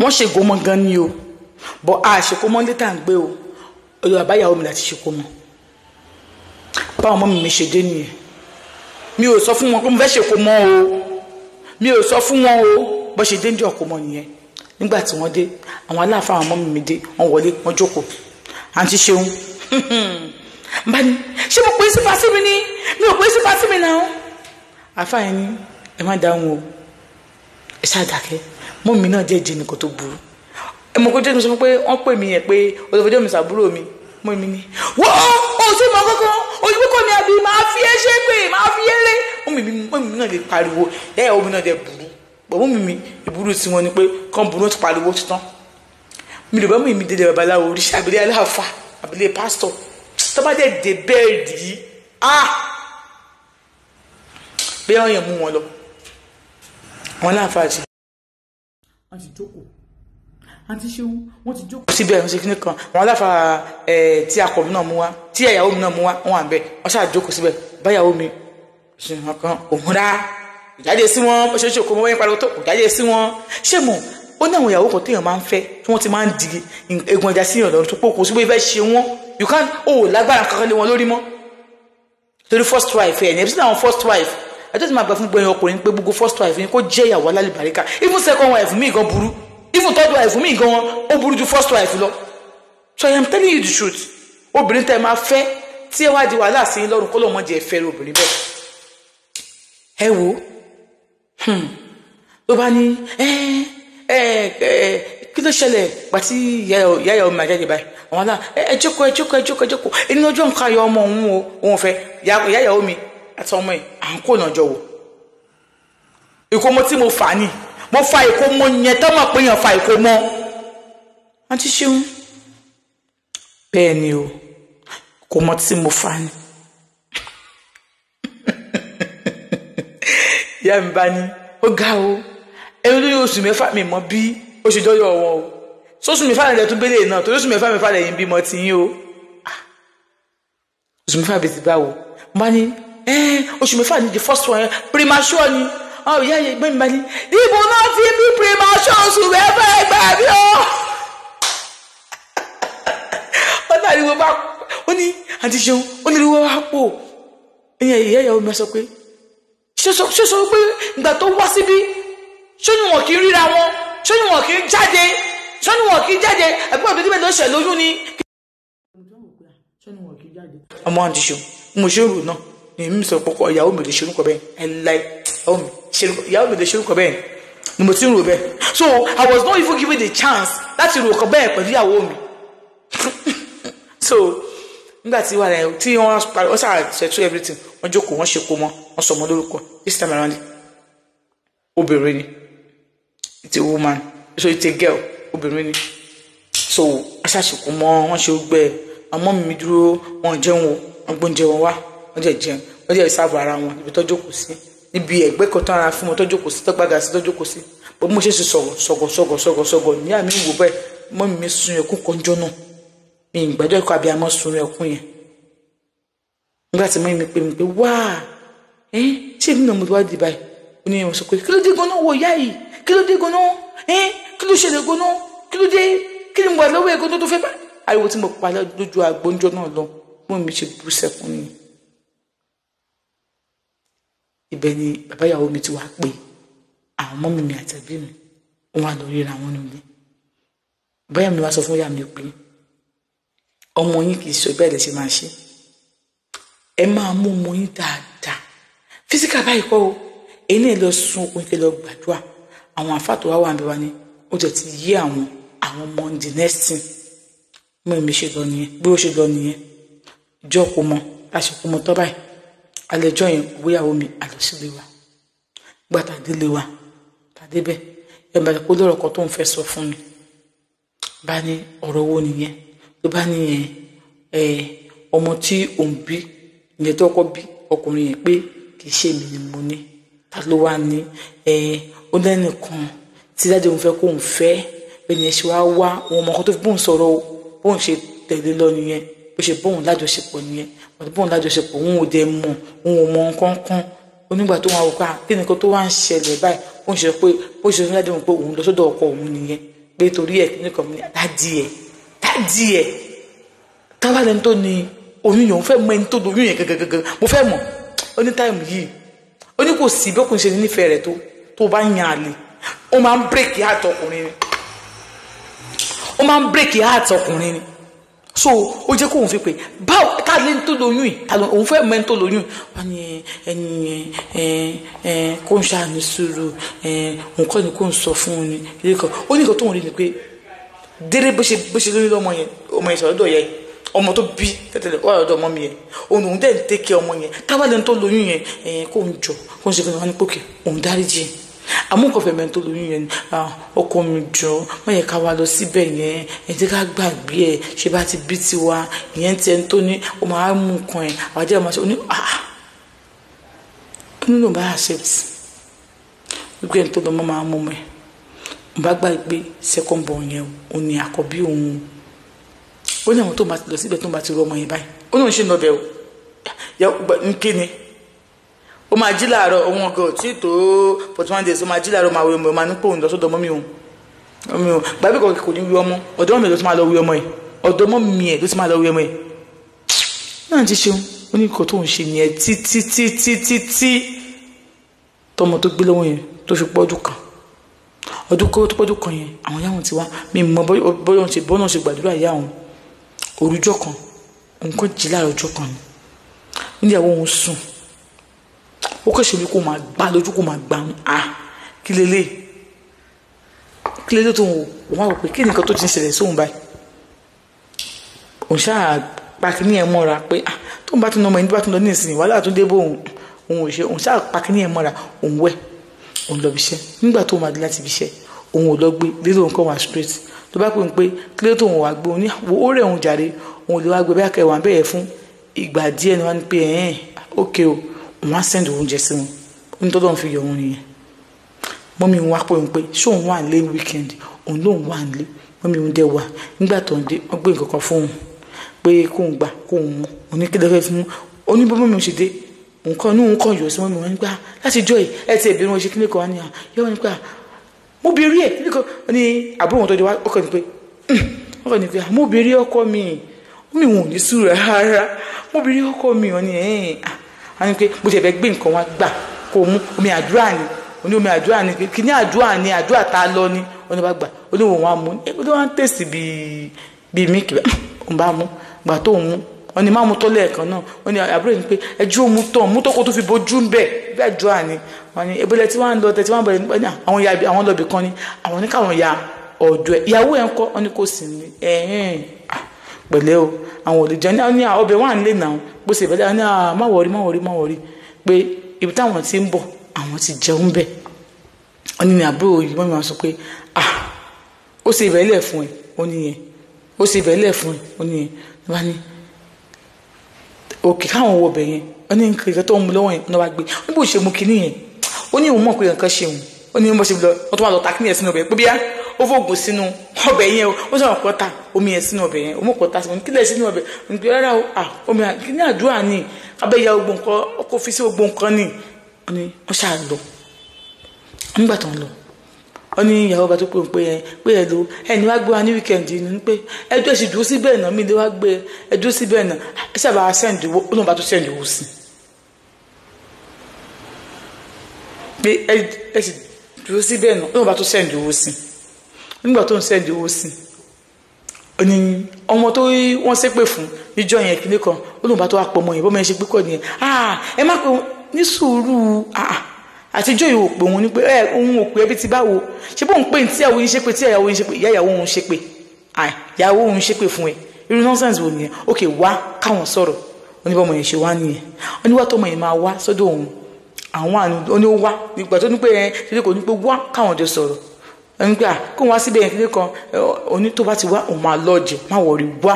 wọ́n ṣe gómọ gan ni o bọ́ a ṣe kó mọ́ létà ń gbé o ọ̀dọ̀ àbáyàwó mi láti ṣe kó mọ́ báwọn ọmọ mi ṣe dé nìyẹn mi ò sọ fún wọn pé mo fẹ́ ṣe kó mọ́ o mi ò sọ fún wọn o bọ́ ṣe dé ní ọkọ mọ́ nìyẹn nígbà tí wọ́n dé àwọn aláàfáà àwọn ọmọ mi dé wọ́n wọlé wọ́n jókòó àǹtí ṣeun bá ní ṣé mo pè é sí pàṣẹ mi ni mi ò pè é sí pàṣẹ mi náà àfáà yẹn ni ẹ má dáhùn o ẹ ṣáà dákẹ́ mọ́ mi náà jẹ́ nìkan tó burú ẹ mọ̀ kó jẹ́ mi sọ pé wọ́n pè mí yẹn pé olùfẹ́jọ́ mi sàbúrò mi mọ́ mi ní wọ́n ó sì mọ kọ́kọ́ òyìnbó kọ́ mi àbí máa fi ẹ́ ṣe pé máa fi ẹ́ lé mọ́ mi náà lè pariwo ẹ̀yà omi náà dẹ̀ burú bọ̀ mọ́ mi ìburú tí wọ́n ní pé kán burú ti pariwo títán mi lè bá mú ìmí dédé babaláwo oríṣi àbílẹ̀ aláàfà àbílẹ̀ pásítọ̀ tó bá dẹ̀ dé bẹ́ẹ̀ rí bí wọ́n yẹn mú wọn lọ wọn láàfà jì wọ́n ti jókòó àti ṣeun wọ́n ti jókòó síbẹ̀ wọ́n ṣe kíní kan àwọn aláfa tí akọ mi náà mú wá tí ẹ̀yàwó mi náà mú wá wọ́n wà ń bẹ̀ wọ́n ṣáà jókòó síbẹ̀ báyàwó mi ṣe wọn kan òun rá ìjáde sí wọn bó ṣe ṣe òkú mọ́ wọ́n pariwo tó kò jáde sí wọn ṣé mọ̀ ó ní àwọn ìyàwó kan téèyàn máa ń fẹ́ tí wọ́n ti máa ń di egun ẹja sí ìyàn tó pọ̀ kò sí bó fẹ́ ṣe wọ́n you can't lágbára kankan lé wọn lórí mọ́ torí first wife ẹ̀ ní ẹbí sí àwọn first wife ẹjọ́ ti máa gbà fún gbẹ̀yìn ọkùnrin pé gbogbo first wife yẹn kó jẹ́ ìyàwó alálùbáríkà even second wife mi gan burú even third wife mi gan ó burú ju first wife lọ so I am telling you the truth obìnrin tẹ́ máa fẹ́ tí ẹ wá di wàhálà sí lọ́rùn kó lóun mọ̀ jẹ́ fẹ́ obìnrin bẹ́ẹ̀ ẹ wo ló bá ní kí ló ṣẹlẹ̀ pàtí ìyá ọmọ àjáde báyìí àwọn náà ẹ jókòó ẹni ọjọ́ nǹkan ayọ̀ ọmọ òun fẹ́ ìyá ìyàwó mi àti ọmọ ẹ̀ à ń kó náà jọ wò ìkómọ tí mo fà ní mo fa ìkómọ yẹn tó mọ̀ pé yàn fa ìkómọ àti ṣeun bẹ́ẹ̀ ni o ìkómọ tí mo fà ní ìyá mi bá ní ó ga o ẹni lórí oṣù mẹ́fà mi mọ bí oṣù dọ́yọ̀ wọn o sóṣù mẹ́fà rẹ̀ tún bẹ́lẹ̀ náà torí oṣù mẹ́fà rẹ̀ yìí bímọ ti yín o oṣù mẹ́fà bẹ̀ ti báwo mo bá ní oṣù mẹ́fà ní the first one premature ni àwọn ìyá yẹn gbẹ́mi bá ní ibo náà ti bí premature oṣù mẹ́fà ẹgbẹ́ mi o ó dàbí wo bá ó ní àti ṣeun ó ní ìwé wa pò ìyá ìyàwó mi sọ pé ṣé sọ pé ìgbà tó wá síbí ṣé ni wọn kì í ríra wọn ṣé ni wọn kì í jáde ṣé ni wọn kì í jáde ẹgbẹ́ òbí tí bẹ́ẹ̀ ló ṣẹ̀ lóyún ni. ọmọ àti ṣeun mo ṣe rò náà ni mi sọ pọpọ ìyàwó mi lè ṣe orúkọ bẹ́ẹ̀ ẹ láì ìyàwó mi lè ṣe orúkọ bẹ́ẹ̀ ni mo ti ń rò bẹ́ẹ̀ so I was not even given the chance láti rò ọkọ bẹ́ẹ̀ pẹ̀lú ìyàwó mi so nígbà tí wọ́n ṣáà settle everything wọ́n jókòó wọ́n ṣe kó mọ́ wọ́n sọ ọmọ lórúkọ this time around obìnrin ni it's a woman so it's a girl obìnrin ni so aṣáṣekú mọ́ wọ́n ṣe gbẹ ọmọ mi dúró wọ́n jẹun o wọ́n gbóúnjẹ wọn wá wọ́n jẹ jẹun wọ́n jẹ ìsáàbù ara wọn níbi tó jókòó sí níbi ẹ̀gbẹ́ kan tó ara fún wọn tó jókòó sí tó gbàgà sí tó jókòó sí bó mo ṣe sọ̀gọ̀ ní àmì ìwò bẹ́ẹ̀ mọ́ mi sun ẹkún kọjọ́ náà mi ìgbàjọ́ ẹ̀kọ́ abiyamọ sun ẹkún yẹn nígbà tí mọ́ mi pé wá ṣé èmi náà mo wá di báyìí ó ní ìwọ̀n sọ pé kí ló dé gan-an wọ ìyá yìí kí ló dé gan-an kí ló ṣẹlẹ̀ gan-an kí ló dé kí ni mo wà lọ́wọ́ ẹ̀gbọ́n tó fẹ́ bá ariwo tí mo pa lójú agbóúnjọ́ náà lọ mọ́ mi ṣe bú sẹ́kún ni ibẹ̀ ni bàbá ìyàwó mi ti wá pé àwọn ọmọ mi àtẹ̀bí mi wọ́n wá lọ ríra wọn nílé bàbá ìyá mi wá sọ fún ìyá mi pé ọmọ yín kì í sọ bẹ́ẹ̀ lè ṣe máa ṣe ẹ máa mú ọmọ yín dáadáa físíkà báyìí kọ́ o èyí náà lọ sún okùn kí lọ gbàdúrà àwọn àfàtò wá wà ń bẹ wá ní ó jẹ ti yé àwọn ọmọ the next thing mọ èmi ṣe lọ nìyẹn bí ó ṣe lọ nìyẹn ìjọ kò mọ àṣekò mọ tọ́ báyìí alẹ́jọ́ yẹn òwúyàwó mi àlọ́sílé wa gbàtà délé wa tàdé bẹ́ẹ̀ ẹ̀ bàtà kó lọ́rọ̀ kan tó ń fẹ́ sọ fún mi bá ní ọ̀rọ̀ owó nìyẹn ló bá nìyẹn ọmọ tí òun bí ìyẹn tó kọ́ bí ọkùnrin yẹn pé kì í ṣe mi ni mo ní ta ló wá ní ó lẹ́nìkan tí dájú òun fẹ́ kó òun fẹ́ ẹni ẹ̀ ṣe wá wá òun ọmọ kan tó fi bóun sọ̀rọ̀ bóun ṣe tẹ̀lé lọ nìyẹn bó ṣe bóun lájọṣepọ̀ nìyẹn ọ̀dọ̀ bóun lájọṣepọ̀ òun ò dẹ̀ mọ̀ òun ò mọ nǹkan kan onígbà tó wà wò ká kí nìkan tó wá ń ṣẹlẹ̀ báyìí bóun ṣe pé bó ṣe fún dájú òun pé òun lọ sọ́dọ̀ ọkọ òun nìyẹn pé torí ẹ̀ nìkan mi dádì ẹ̀ táwa lẹ́ni tó ní oyún yẹn òun fẹ́ mọ ẹni tó lóyún yẹn gẹ́gẹ́gẹ́gẹ́ mo fẹ́ mọ̀ ó ní táìmù yìí ó ní kò sí bí ọkùnrin ṣe ní nífẹ̀ẹ́ rẹ̀ tó bá yan àlè ó máa ń bírèkì heart ọkùnrin ni ó máa ń bírèkì heart ọkùnrin ni so ó jẹ́ kóun fi pé báwo ká lẹ́ni tó lóyún yìí òun fẹ́ mọ ẹni tó lóyún wọ́n ní ẹni yẹn kó ń ṣàní sùúrù nǹkan ni kó ń sọ fún un ni ilé kan ó ní nǹkan tóun rí ni pé déré bó ṣe lóyún lọ́mọ yẹn sọ̀rọ̀ dọ̀ yẹn ọmọ tó bí tẹ́tẹ́lẹ̀ wà lọ́dọ̀ ọmọ mi yẹn òun dẹ̀ ń tẹ́kẹ́ ọmọ yẹn táwa lẹ́nu tó lóyún yẹn kó ń jọ kó ń ṣe fún mi wọn ní pòkè òun dáríjì àmúkọ̀fẹ́ mẹ́rin tó lóyún yẹn ọkọ mi jọ wọ́n yẹ ká wá lọ síbẹ̀ yẹn ẹ jẹ́ ká gbàgbé ẹ̀ ṣe bá ti bí tiwa ìyẹn tiẹ̀ ń tó ní ó máa mú nǹkan ẹ̀ àwọn ajẹ́ ọmọ ṣe ó ní nínú bá accept wípé ẹni tó lọ mọ́ máa mú mọ́ ẹ̀ mo bá gbàgbé second born yẹn òun ni àkọ́bí òun ó ní àwọn tó bá ti lọ síbẹ̀ tó bá ti rọ ọmọ yẹn báyìí ó ní òun ṣe nọbẹ̀ o ń kíni ó máa jí láàárọ̀ òun ọgọ́ tí tó 41 days ó máa jí láàárọ̀ máa wí ọmọ ẹ̀ máa ní pé òun lọ sọ́dọ̀ ọmọ mi òun gbàgbé kan kò ní wí ọmọ ọ̀dọ̀ ọmọ mi ló ti máa lọ wí ọmọ ẹ̀ ọ̀dọ̀ ọmọ mi ẹ̀ ló ti máa lọ wí ọmọ ẹ̀ náà ti ṣeun ó ní nǹkan tó ń ṣe nìyẹn títí tọmọ tó gbé lọ́wọ́ yẹn tó fi pọ́jú kan ọdún kó tó pọ́jú kan yẹn àwọn yàwọn ti wá mi mọ bọ́yọ̀ ṣe gbàdúrà yá òun òrùjọ́ kan nǹkan jí láàárọ̀ ọjọ́ kan ni níyàwó òun sùn ó kọ́ ṣe bí kò máa gbá lójú kò máa gbà ń kí lélẹ̀ tó ń wò wọ́n wá pé kí nìkan tó ti ń ṣẹlẹ̀ sóhun báyìí òun ṣáà pàkínní ẹ̀ mọ́ra pé tó ń bá tún lọ ọmọ ẹni tó bá tún lọ ní ìsìn wàhálà tó dé bó òun ò ṣe òun ṣáà pàkínní ẹ̀ mọ́ra òun wẹ̀ òun lọ bí iṣẹ́ nígbà tó máa dé láti bí iṣẹ́ òun ò lọ gbé lílo nǹkan wà straight tó bá pè ń pé kí ló tó òun wà gbé òun ní ó rẹ̀ òun jàre òun lè wá gbé bẹ́ẹ̀ kẹwàá bẹ́ẹ̀ fún ìgbà díẹ̀ ni wọ́n ní pé ókè o òun á send oúnjẹ sí wọn ó ní tọ́lọ́ fi yọ òun nìyẹn mọ́mí òun wá pè ń pé ṣé òun wà nílé weekend òun lóun wà nílé mọ́mí òun dẹ̀ wà nígbà tó ń dé wọ́n gbé nǹkan kan fún òun pé kóun gbà kóun mú òun ní kí lọ́fẹ́ fún oníbọ́ mọ́mí òun ṣe dé nǹkan ní òun kàn yọ sí mọ́mí wọn nígbà láti jọ ẹ̀ tí ẹ̀bí wọn ṣe kíní kan wá ní yọ wọn nígbà mo bí rí ẹ̀ kíní kan ní àbúrò wọn tó dé wá ọkọ̀ ní pé mo bí rí ọkọ mi wọn ò ní sùúrù rárá mo bí rí ọkọ mi wọn ní a ní pé bó ṣe fẹ́ gbé nǹkan wá gbà kó mú omi àdúrà ni oní omi àdúrà ni kí ní àdúrà ni àdúrà tá a lọ ní oní bá gbà oní òun wá mú ó ló wá ń tèsì bíi mílìkì òun bá mú gbà tó mú wọn ni má mú tọ́lẹ̀ ẹ̀kan náà wọn ni àbúrò yìí pé ẹjọ́ mú tán mú tó kó tó fi bójú ń bẹ̀ bí àdúrà ni wọn ni ebile tí wọ́n ń lọ tẹ̀tí wọ́n bẹ̀rẹ̀ àwọn lọ́bì kan ni àwọn ní káwọn ya ọ̀dọ̀ ẹ̀ ìyàwó ẹ̀ ń kọ́ wọn ni kò sí ní pẹ̀lẹ́ o àwọn olùjẹ́ ní ọbẹ̀ wà nílé náà bó ṣe ìbẹ̀lẹ̀ ní má wọrí pé ibi táwọn ti ń bọ̀ àwọn ti jẹun bẹ̀ wọ́n ní àbúrò yìí wọ́n máa sọ pé ó ṣe ìbẹ̀lẹ̀ fún ẹ ó níyẹn ó ṣe ìbẹ̀lẹ̀ fún ẹ ó níyẹn wọ́n ní òkè káwọn wọ ọbẹ̀ yẹn wọ́n ní nǹkan tó ń mu lọ́wọ́ yẹn wọ́n wá gbé wọ́n bó ṣe mu kinní yẹn ó ní òun mọ̀ pé nǹkan ṣe òun ó ní bó ṣe lọ wọ́n tó wà lọ ta kinní yẹn sínú ọbẹ̀ pé bíyá ó fògùn sínú ọbẹ̀ yẹn o ó sọ̀rọ̀ kọ́ta omi yẹn sínú ọbẹ̀ yẹn ó mọ̀ kọ́ta sínú kílẹ̀ sínú ọbẹ̀ nígbà rárá o omi ní àdúrà ni abẹ́yà ogbó nǹkan ọkọ̀ fi sí ogbó nǹkan ni wọ́n ṣáà lọ nígbà tó ń lọ wọ́n ní ìyàwó bá tó pé ẹ lo ẹni wá gbé wa ní wíkẹ̀ndì ni pé ẹjọ́ sì dúró síbẹ̀ náà mi lè wá gbé ẹjọ́ síbẹ̀ náà ẹ sábà sẹ́ǹdì owó ó náà bá tó sẹ́ǹdì owó sí pé ẹ sì dúró síbẹ̀ náà ó náà bá tó sẹ́ǹdì owó sí nígbà tó ń sẹ́ǹdì owó sí ni ọmọ tó wọ́n ṣépè fún níjọ́ yẹn kíní kan ó náà bá tó wá pọ̀ mọ́ yẹn bọ́ mọ́ ẹ ṣe pípọ̀ nìyẹn ẹ má pé ní sùúrù àtijọ́ yìí ò pé òun ní pé òun ò pé ẹbí ti báwo ṣé bóun pé tí ìyàwó yín ṣe pé tí ìyàwó yín ṣe pé ìyá ìyàwó òun ṣe pé ìyàwó òun ṣe pé fún ẹ irú nọ́sẹ̀nsì wo nìyẹn ókè wá káwọn sọ̀rọ̀ oníbọ̀mọ̀ yẹn ṣe wá nìyẹn oníwà tọmọ yẹn máa wá sọ́dọ̀ òun àwọn àná oní ó wá nígbà tó ní pé ṣe kò ní pé wá káwọn jọ sọ̀rọ̀ ẹni pé kó wá síbẹ̀ yẹn kékeré kan oní tó bá ti wá òun máa lọ́ọ̀jẹ̀ má wọ̀rí wá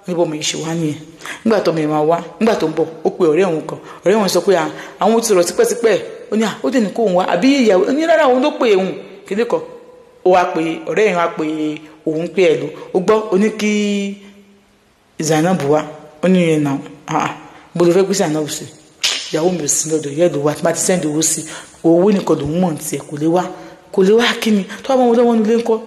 oníbọ̀mọ̀ yẹn ṣe wá nìyẹn nígbà tọmọ yẹn máa wá nígbà tó ń bọ̀ ó pe ọ̀rẹ́ òun kan ọ̀rẹ́ òun sọ pé àwọn ti rọ̀ tipẹ́tipẹ́ ó ní ó dẹ̀ ní kó òun wá àbí ìyàwó ní rárá òun ló pè òun kéde kan ó wá pé ọ̀rẹ́ yẹn wá pé òun pé ẹ̀ lò ó gbọ́ ó ní kí Zainab wá ó ní yẹn náà bó ló fẹ́ gbé Zainab sí ìyàwó mi ò sí lọ́dọ̀ yẹ́ ló wá tí bá ti sẹ́ndì owó sí owó nìkan lòún mọ̀ ní tiẹ̀ kò lè wá kí ni tó bá wọn lọ́wọ́ nílé ńkọ́